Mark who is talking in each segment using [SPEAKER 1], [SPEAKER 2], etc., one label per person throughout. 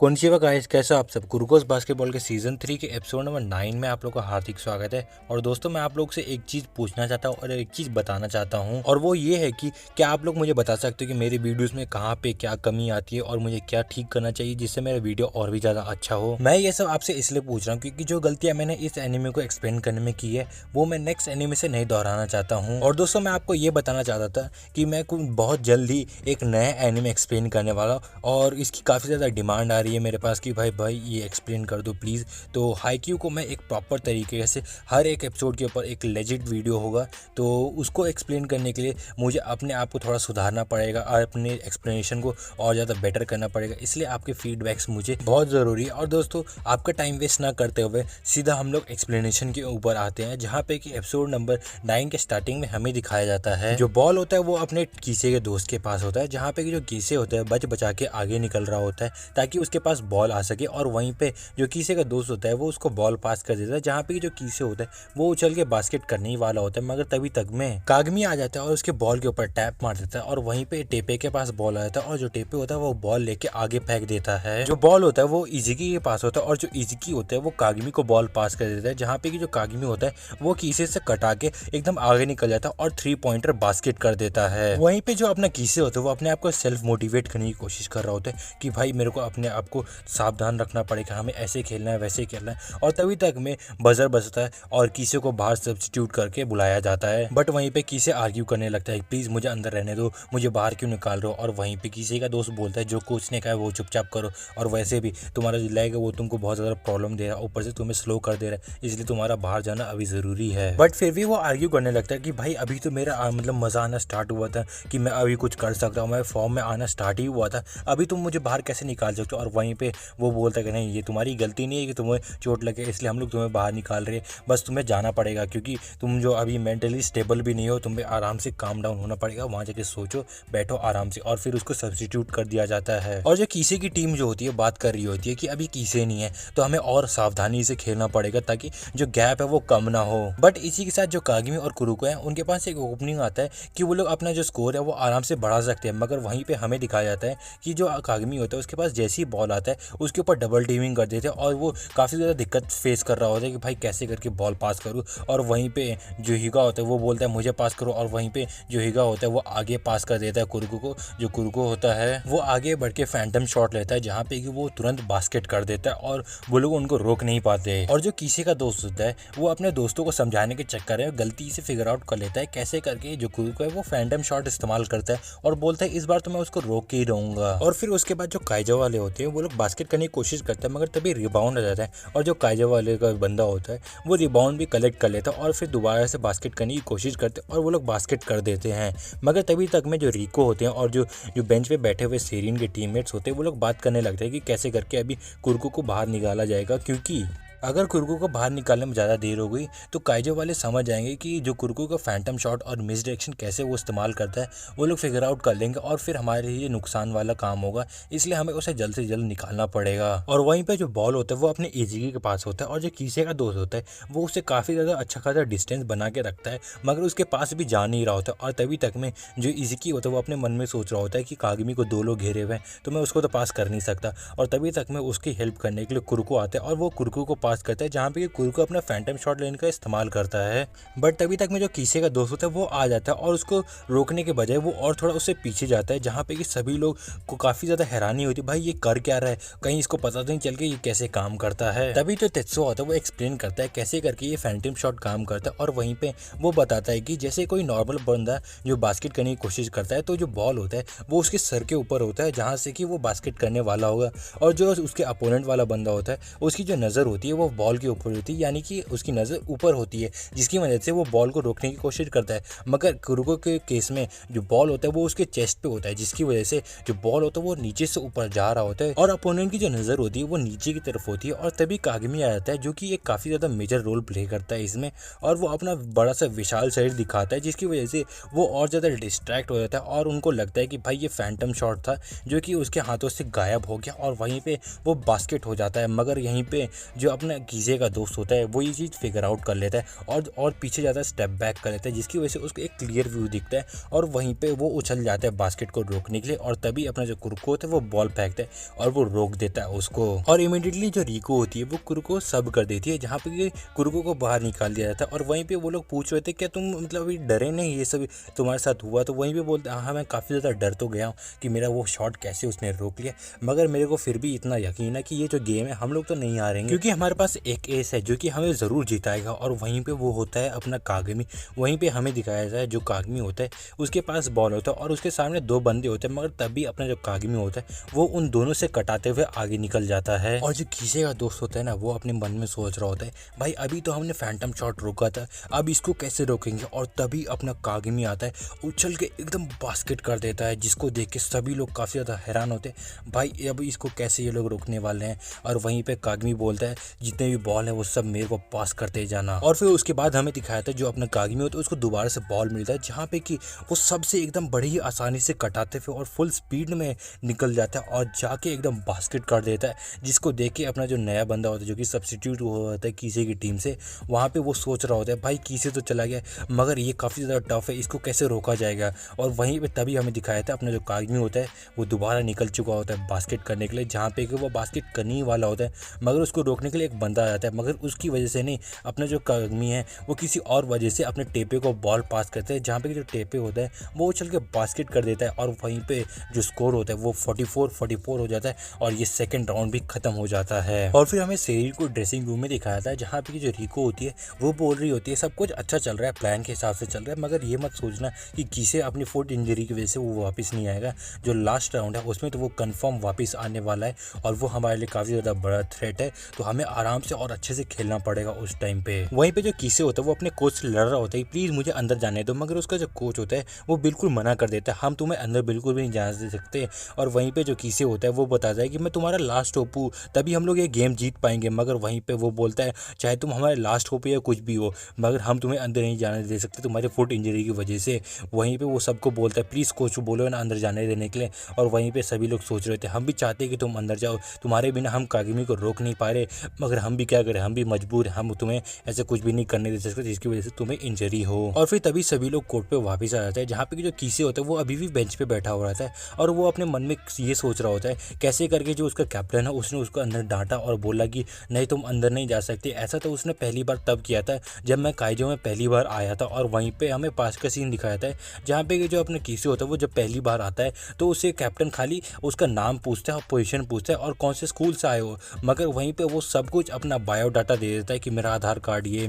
[SPEAKER 1] Konnichiwa guys, कैसे हो आप सब। कुरुकोस बास्केटबॉल के सीजन 3 के एपिसोड नंबर 9 में आप लोगों का हार्दिक स्वागत है। और दोस्तों, मैं आप लोग से एक चीज़ पूछना चाहता हूँ और एक चीज़ बताना चाहता हूँ, और वो ये है कि क्या आप लोग मुझे बता सकते हो कि मेरी वीडियोस में कहाँ पे क्या कमी आती है और मुझे क्या ठीक करना चाहिए जिससे मेरा वीडियो और भी ज़्यादा अच्छा हो। मैं ये सब आपसे इसलिए पूछ रहा हूँ क्योंकि जो गलतियाँ मैंने इस एनिमे को एक्सप्लेन करने में की है वो मैं नेक्स्ट एनिमे से नहीं दोहराना चाहता हूँ। और दोस्तों, मैं आपको ये बताना चाहता था कि मैं बहुत जल्द ही एक नया एनिमे एक्सप्लेन करने वाला हूँ और इसकी काफ़ी ज़्यादा डिमांड आ रही है मेरे पास कि भाई ये एक्सप्लेन कर दो प्लीज़। तो हाईक्यू को मैं एक प्रॉपर तरीके से हर एक एपिसोड के ऊपर एक लेजिट वीडियो होगा, तो उसको एक्सप्लेन करने के लिए मुझे अपने आप को थोड़ा सुधारना पड़ेगा और अपने एक्सप्लेनेशन को और ज़्यादा बेटर करना पड़ेगा। इसलिए आपके फीडबैक्स मुझे बहुत ज़रूरी है। और दोस्तों, आपका टाइम वेस्ट ना करते हुए सीधा हम लोग एक्सप्लेनेशन के ऊपर आते हैं, जहाँ पे कि एपिसोड नंबर 9 के स्टार्टिंग में हमें दिखाया जाता है जो बॉल होता है वो अपने कीसे के दोस्त के पास होता है, जहाँ पे कि जो कीसे होता है बच बचा के आगे निकल रहा होता है ताकि उसके पास बॉल आ सके। और वहीं पे जो कीसे का दोस्त होता है वो उसको बॉल पास कर देता है, जहाँ पे जो कीसे होता है वो उछल के बास्केट करने ही वाला होता है, मगर तभी तक में कागमी आ जाता है और उसके बॉल के ऊपर टैप मार देता है। और वहीं पे टेपे के पास बॉल आ जाता है और जो टेपे होता है वो बॉल लेके आगे फेंक देता है। जो बॉल होता है वो इज़ुकी के पास होता है और जो इज़ुकी होता है वो कागमी को बॉल पास कर देता है, जहाँ पे कि जो कागमी होता है वो कीसे से कटा के एकदम आगे निकल जाता है और 3 पॉइंटर बास्केट कर देता है। वहीं पे जो अपना कीसे होता है वो अपने आप को सेल्फ मोटिवेट करने की कोशिश कर रहा होता है कि भाई मेरे को अपने आप को सावधान रखना पड़ेगा, हमें ऐसे खेलना है वैसे खेलना है। और तभी तक में बजर बजता है और कीसे को बाहर सब्स्टिट्यूट करके बुलाया जाता है, बट वहीं पे कीसे आर्ग्यू करने लगता है, प्लीज़ मुझे अंदर रहने दो, मुझे बाहर क्यों निकाल रहे हो। और वहीं पे कीसे का दोस्त बोलता है जो कोच ने कहा है वो चुपचाप करो, और वैसे भी तुम्हारा जो लेग है वो तुमको बहुत ज़्यादा प्रॉब्लम दे रहा है, ऊपर से तुम्हें स्लो कर दे रहा है, इसलिए तुम्हारा बाहर जाना अभी ज़रूरी है। बट फिर भी वो आर्ग्यू करने लगता है कि भाई अभी तो मेरा मतलब मज़ा आना स्टार्ट हुआ था कि मैं अभी कुछ कर सकता हूँ, मैं फॉर्म में आना स्टार्ट ही हुआ था, अभी तुम मुझे बाहर कैसे निकाल सकते हो। और वहीं पे वो बोलता है कि नहीं, ये तुम्हारी गलती नहीं है कि तुम्हें चोट लगे इसलिए हम लोग तुम्हें बाहर निकाल रहे हैं, बस तुम्हें जाना पड़ेगा क्योंकि तुम जो अभी मेंटली स्टेबल भी नहीं हो, तुम्हें आराम से काम डाउन होना पड़ेगा, वहाँ जाके सोचो, बैठो आराम से। और फिर उसको सब्स्टिट्यूट कर दिया जाता है। और जो कीसे की टीम जो होती है बात कर रही होती है कि अभी कीसे नहीं है तो हमें और सावधानी से खेलना पड़ेगा ताकि जो गैप है वो कम ना हो। बट इसी के साथ जो कागमी और कुरुको है उनके पास एक ओपनिंग आता है कि वो लोग अपना जो स्कोर है वो आराम से बढ़ा सकते हैं, मगर वहीं पे हमें दिखाया जाता है कि जो कागमी होता है उसके पास जैसे ही बॉल आता है उसके ऊपर डबल टीमिंग कर देते हैं और वो काफ़ी ज़्यादा दिक्कत फेस कर रहा होता है कि भाई कैसे करके बॉल पास करूँ। और वहीं पे जो हिगा होता है वो बोलता है मुझे पास करो, और वहीं पे जो हिगा होता है वो आगे पास कर देता है कुरुको को। जो कुरुको होता है वो आगे बढ़ के फैंटम शॉट लेता है, जहाँ पे कि वो तुरंत बास्केट कर देता है और वो लोग उनको रोक नहीं पाते। और जो कीसे का दोस्त होता है वो अपने दोस्तों को समझाने के चक्कर में गलती से फिगर आउट कर लेता है कैसे करके जो कुरुको है वो फैंटम शॉट इस्तेमाल करता है और बोलता है इस बार तो मैं उसको रोक के ही रहूंगा। और फिर उसके बाद जो काइजा वाले होते हैं वो लोग बास्केट करने की कोशिश करते हैं, मगर तभी रिबाउंड आ जाता है और जो काइजा वाले का बंदा होता है वो रिबाउंड भी कलेक्ट कर लेता है और फिर दोबारा से बास्केट करने की कोशिश करते हैं और वो लोग बास्केट कर देते हैं। मगर तभी तक में जो रिको होते हैं और जो जो बेंच पे बैठे हुए सेरिन के टीममेट्स होते हैं वो लोग बात करने लगते हैं कि कैसे करके अभी कुरुको को बाहर निकाला जाएगा, क्योंकि अगर कुरुको को बाहर निकालने में ज़्यादा देर हो गई तो काइजो वाले समझ जाएंगे कि जो कुरुको का फैंटम शॉट और मिस डायरेक्शन कैसे वो इस्तेमाल करता है वो लोग फिगर आउट कर लेंगे और फिर हमारे लिए नुकसान वाला काम होगा, इसलिए हमें उसे जल्द से जल्द निकालना पड़ेगा। और वहीं पे जो बॉल होता है वो अपने एजीकी के पास होता है और जो कीसे का दोस्त होता है वो उसे काफ़ी ज़्यादा अच्छा खासा डिस्टेंस बना के रखता है, मगर उसके पास भी जा नहीं रहा होता। और तभी तक में जो इज़ुकी होता है वो अपने मन में सोच रहा होता है कि कागमी को 2 लोग घेरे हुए हैं तो मैं उसको तो पास कर नहीं सकता। और तभी तक में उसकी हेल्प करने के लिए कुरुको आता है और वो कुरुको को पास करता है, जहाँ पे कुरुको अपना फैंटम शॉट लेने का इस्तेमाल करता है। बट तभी तक में जो कीसे का दोस्त होता है वो आ जाता है और उसको रोकने के बजाय वो और थोड़ा उससे पीछे जाता है, जहाँ पे कि सभी लोग को काफ़ी ज़्यादा हैरानी होती है, भाई ये कर क्या रहा है, कहीं इसको पता तो नहीं चल के ये कैसे काम करता है। तभी जो तेत्सुओ होता है वो एक्सप्लेन करता है कैसे करके ये फैंटम शॉट काम करता है और वहीं पे वो बताता है कि जैसे कोई नॉर्मल बंदा जो बास्केट करने की कोशिश करता है तो जो बॉल होता है वो उसके सर के ऊपर होता है, जहाँ से कि वो बास्केट करने वाला होगा, और जो उसके अपोनेंट वाला बंदा होता है उसकी जो नज़र होती है वो बॉल के ऊपर होती है, यानी कि उसकी नज़र ऊपर होती है, जिसकी वजह से वो बॉल को रोकने की कोशिश करता है। मगर कुरुको के केस में जो बॉल होता है वो उसके चेस्ट पे होता है, जिसकी वजह से जो बॉल होता है वो नीचे से ऊपर जा रहा होता है और अपोनेंट की जो नज़र होती है वो नीचे की तरफ होती है। और तभी कागमी आ जाता है जो कि एक काफ़ी ज़्यादा मेजर रोल प्ले करता है इसमें, और वो अपना बड़ा सा विशाल शरीर दिखाता है, जिसकी वजह से वो और ज़्यादा डिस्ट्रैक्ट हो जाता है और उनको लगता है कि भाई ये फैंटम शॉट था जो कि उसके हाथों से गायब हो गया और वहीं पे वो बास्केट हो जाता है। मगर यहीं पे जो अपना अपना कीजे का दोस्त होता है वो ये चीज़ फिगर आउट कर लेता है और पीछे जाता है, स्टेप बैक कर लेता है, जिसकी वजह से उसको एक क्लियर व्यू दिखता है और वहीं पे वो उछल जाता है बास्केट को रोकने के लिए और तभी अपना जो कुर्को होता है वो बॉल फेंकता है और वो रोक देता है उसको। और इमीडिएटली जो रिको होती है वो कुर्को सब कर देती है, जहाँ पे कुर्को को बाहर निकाल दिया जाता है। और वहीं पे वो लोग पूछ रहे थे क्या तुम मतलब अभी डरे नहीं ये सब तुम्हारे साथ हुआ, तो वहीं पे बोलते हाँ मैं काफ़ी ज़्यादा डर तो गया हूँ कि मेरा वो शॉट कैसे उसने रोक लिया, मगर मेरे को फिर भी इतना यकीन है कि ये जो गेम है हम लोग तो नहीं हारेंगे, क्योंकि हमारे पास एक एस है जो कि हमें ज़रूर जिताएगा। और वहीं पे वो होता है अपना कागमी। वहीं पे हमें दिखाया जाता है जो कागमी होता है उसके पास बॉल होता है और उसके सामने दो बंदे होते हैं, मगर तभी अपना जो कागमी होता है वो उन दोनों से कटाते हुए आगे निकल जाता है। और जो कीसे का दोस्त होता है ना वो अपने मन में सोच रहा होता है भाई अभी तो हमने फैंटम शॉट रोका था, अब इसको कैसे रोकेंगे। और तभी अपना कागमी आता है, उछल के एकदम बास्केट कर देता है, जिसको देख के सभी लोग काफ़ी ज़्यादा हैरान होते हैं भाई अब इसको कैसे ये लोग रोकने वाले हैं। और वहीं पे कागमी बोलता है जितने भी बॉल है वो सब मेरे को पास करते जाना। और फिर उसके बाद हमें दिखाया था जो अपना कागमी होता है उसको दोबारा से बॉल मिलता है, जहाँ पे कि वो सबसे एकदम बड़ी ही आसानी से कटाते हुए और फुल स्पीड में निकल जाता है और जाके एकदम बास्केट कर देता है, जिसको देख के अपना जो नया बंदा होता है जो कि सब्स्टिट्यूट हुआ होता है कीसे की टीम से, वहाँ पे वो सोच रहा होता है भाई कीसे तो चला गया मगर ये काफ़ी ज़्यादा टफ है, इसको कैसे रोका जाएगा। और वहीं पे तभी हमें दिखाया था अपना जो कागमी होता है वो दोबारा निकल चुका होता है बास्केट करने के लिए, जहाँ पे कि वो बास्केट करने ही वाला होता है, मगर उसको रोकने के लिए एक बंदा आ जाता है, मगर उसकी वजह से नहीं, अपना जो कागमी है वो किसी और वजह से अपने टेपे को बॉल पास करते हैं, जहाँ पे जो टेपे होता है वो उछल के बास्केट कर देता है और वहीं पे जो स्कोर होता है वो 44-44 हो जाता है और ये सेकंड राउंड भी खत्म हो जाता है। और फिर हमें सेरिन को ड्रेसिंग रूम में दिखाया था, जहाँ पे जो रिको होती है वो बोल रही होती है सब कुछ अच्छा चल रहा है, प्लान के हिसाब से चल रहा है, मगर ये मत सोचना कि किसे अपनी फुट इंजरी की वजह से वो वापस नहीं आएगा। जो लास्ट राउंड है उसमें तो वो कंफर्म वापस आने वाला है और वो हमारे लिए काफ़ी ज़्यादा बड़ा थ्रेट है, तो हमें आराम से और अच्छे से खेलना पड़ेगा उस टाइम पे। वहीं पे जो किसे होता है वो अपने कोच से लड़ रहा होता है प्लीज़ मुझे अंदर जाने दो, मगर उसका जो कोच होता है वो बिल्कुल मना कर देता है, हम तुम्हें अंदर बिल्कुल भी नहीं जाने दे सकते। और वहीं पे जो किसे होता है वो बताता है कि मैं तुम्हारा लास्ट होप हूँ, तभी हम लोग ये गेम जीत पाएंगे, मगर वहीं पे वो बोलता है चाहे तुम हमारे लास्ट होप या कुछ भी हो मगर हम तुम्हें अंदर नहीं जाने दे सकते तुम्हारे फुट इंजरी की वजह से। वहीं पे वो सबको बोलता है प्लीज़ कोच बोलो ना अंदर जाने देने के लिए। और वहीं पे सभी लोग सोच रहे थे हम भी चाहते हैं कि तुम अंदर जाओ, तुम्हारे बिना हम कागमी को रोक नहीं पा रहे, मगर हम भी क्या करें, हम भी मजबूर हैं, हम तुम्हें ऐसे कुछ भी नहीं करने दे सकते जिसकी वजह से तुम्हें इंजरी हो। और फिर तभी सभी लोग कोर्ट पे वापस आ जाते हैं, जहाँ पे जो कीसे होता है वो अभी भी बेंच पे बैठा हुआ रहता है और वो अपने मन में ये सोच रहा होता है कैसे करके जो उसका कैप्टन है उसने उसको अंदर डांटा और बोला कि नहीं तुम अंदर नहीं जा सकते। ऐसा तो उसने पहली बार तब किया था जब मैं काइजो में पहली बार आया था। और वहीं पे हमें पास का सीन दिखाया था जहाँ पे जो अपने कीसे होता है वो जब पहली बार आता है तो उसे कैप्टन खाली उसका नाम पूछता है और पोजीशन पूछता है और कौन से स्कूल से आए हो, मगर वहीं पे वो सब कुछ अपना बायोडाटा दे देता है कि मेरा आधार कार्ड ये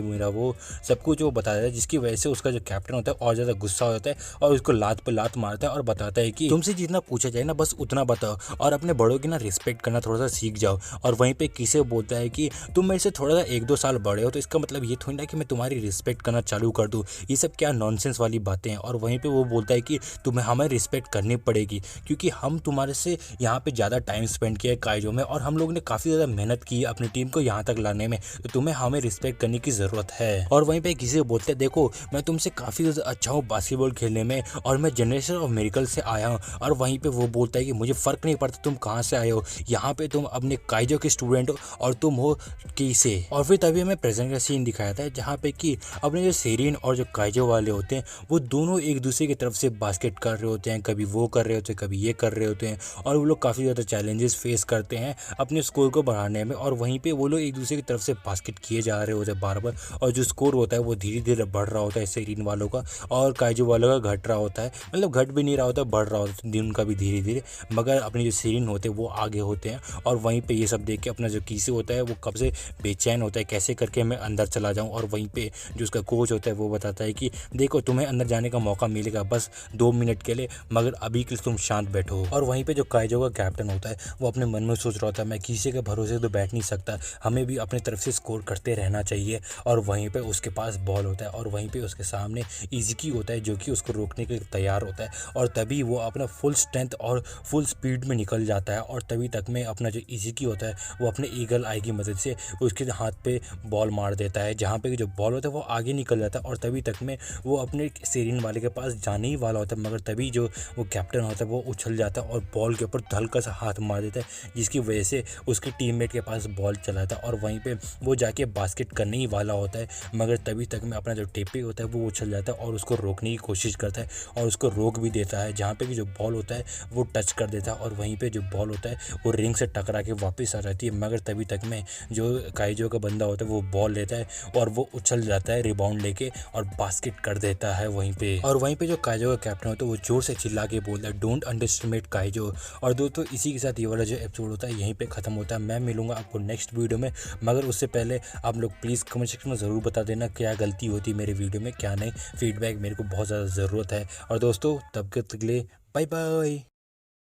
[SPEAKER 1] मेरा वो सब कुछ वो बता देता है, जिसकी वजह से उसका जो कैप्टन होता है और ज़्यादा गुस्सा हो जाता है और उसको लात पे लात मारता है और बताता है कि तुमसे जितना पूछा जाए ना बस उतना बताओ और अपने बड़ों की ना रिस्पेक्ट करना थोड़ा सा सीख जाओ। और वहीं पे किसे बोलता है कि तुम मेरे से थोड़ा सा 1-2 साल बड़े हो तो इसका मतलब ये थोड़ी ना कि मैं तुम्हारी रिस्पेक्ट करना चालू कर दूँ, ये सब क्या नॉनसेंस वाली बातें हैं। और वहीं पे वो बोलता है कि तुम्हें हमें रिस्पेक्ट करनी पड़ेगी क्योंकि हम तुम्हारे से यहाँ पे ज़्यादा टाइम स्पेंड किया है काइजो में और हम लोग ने काफ़ी ज़्यादा मेहनत की है अपनी टीम को यहाँ तक लाने में, तो तुम्हें हमें रिस्पेक्ट करने की ज़रूरत है। और वहीं पे किसी बोलते हैं देखो मैं तुमसे काफ़ी ज़्यादा अच्छा हूँ बास्केटबॉल खेलने में और मैं जनरेशन ऑफ मिरेकल से आया हूँ। और वहीं पे वो बोलता है कि मुझे फ़र्क नहीं पड़ता तुम कहाँ से आए हो, यहाँ पे तुम अपने काइजो के स्टूडेंट हो और तुम हो किसे। और फिर तभी हमें प्रेजेंट का सीन दिखाया था जहाँ पे कि अपने जो सेरिन और जो काइजो वाले होते हैं वो दोनों एक दूसरे की तरफ से बास्केट कर रहे होते हैं, कभी वो कर रहे होते हैं कभी ये कर रहे होते हैं और वो लोग काफ़ी ज़्यादा चैलेंजेस फेस करते हैं अपने स्कोर को बढ़ाने में। और वहीं पे वो लोग एक दूसरे की तरफ से बास्केट किए जा रहे होते हैं बार बार और जो स्कोर होता है वो धीरे धीरे बढ़ रहा होता है सेरिन वालों का और काइजो वालों का घट रहा होता है, मतलब घट भी नहीं रहा होता बढ़ रहा होता है दिन का भी धीरे धीरे, मगर अपने जो सेरिन होते हैं वो आगे होते हैं। और वहीं पे ये सब देख के अपना जो कीसे होता है वो कब से बेचैन होता है कैसे करके मैं अंदर चला जाऊँ। और वहीं पे जो उसका कोच होता है वो बताता है कि देखो तुम्हें अंदर जाने का मौका मिलेगा बस 2 मिनट के लिए, मगर अभी के लिए तुम शांत बैठो। और वहीं पे जो काइजो का कैप्टन होता है वो अपने मन में सोच रहा होता है मैं किसी के भरोसे तो बैठ नहीं सकता, हमें भी अपनी तरफ से स्कोर करते रहना चाहिए। और वहीं पे उसके पास बॉल होता है और वहीं पे उसके सामने इज़की होता है जो कि उसको रोकने के लिए तैयार होता है और तभी वो अपना फुल स्ट्रेंथ और फुल स्पीड में निकल जाता है। और तभी तक में अपना जो इज़की होता है वो अपने ईगल आई की मदद से उसके हाथ पे बॉल मार देता है, जहाँ पे जो बॉल होता है वो आगे निकल जाता है और तभी तक में वो अपने सेरिन वाले के पास जाने ही वाला होता है, मगर तभी जो वो कैप्टन होता है वो उछल जाता है और बॉल के ऊपर हल्का सा हाथ मार देता है, जिसकी वजह से उसके टीममेट के पास बॉल चलाता है और वहीं पे वो जाके बास्केट करने ही वाला होता है, मगर तभी तक में अपना जो टेपे होता है वो उछल जाता है और उसको रोकने की कोशिश करता है और उसको रोक भी देता है। जहाँ पे भी जो बॉल होता है वो टच कर देता है और वहीं पे जो बॉल होता है वो रिंग से टकरा के वापस आ जाती है, मगर तभी तक में जो काइजो का बंदा होता है वो बॉल लेता है और वो उछल जाता है रिबाउंड लेके और बास्केट कर देता है वहीं पे। और वहीं पे जो काइजो का कैप्टन होता है वो जोर से चिल्ला के बोलता है, डोंट अंडरएस्टिमेट काइजो। और दोस्तों इसी के साथ ये वाला जो एपिसोड होता है यहीं पे ख़त्म होता है। मैं मिलूंगा आपको नेक्स्ट वीडियो में, मगर उससे पहले आप लोग प्लीज़ कमेंट सेक्शन में ज़रूर बता देना क्या गलती होती है मेरे वीडियो में, क्या नहीं। फीडबैक मेरे को बहुत ज़्यादा ज़रूरत है। और दोस्तों तब तक के लिए बाय बाय।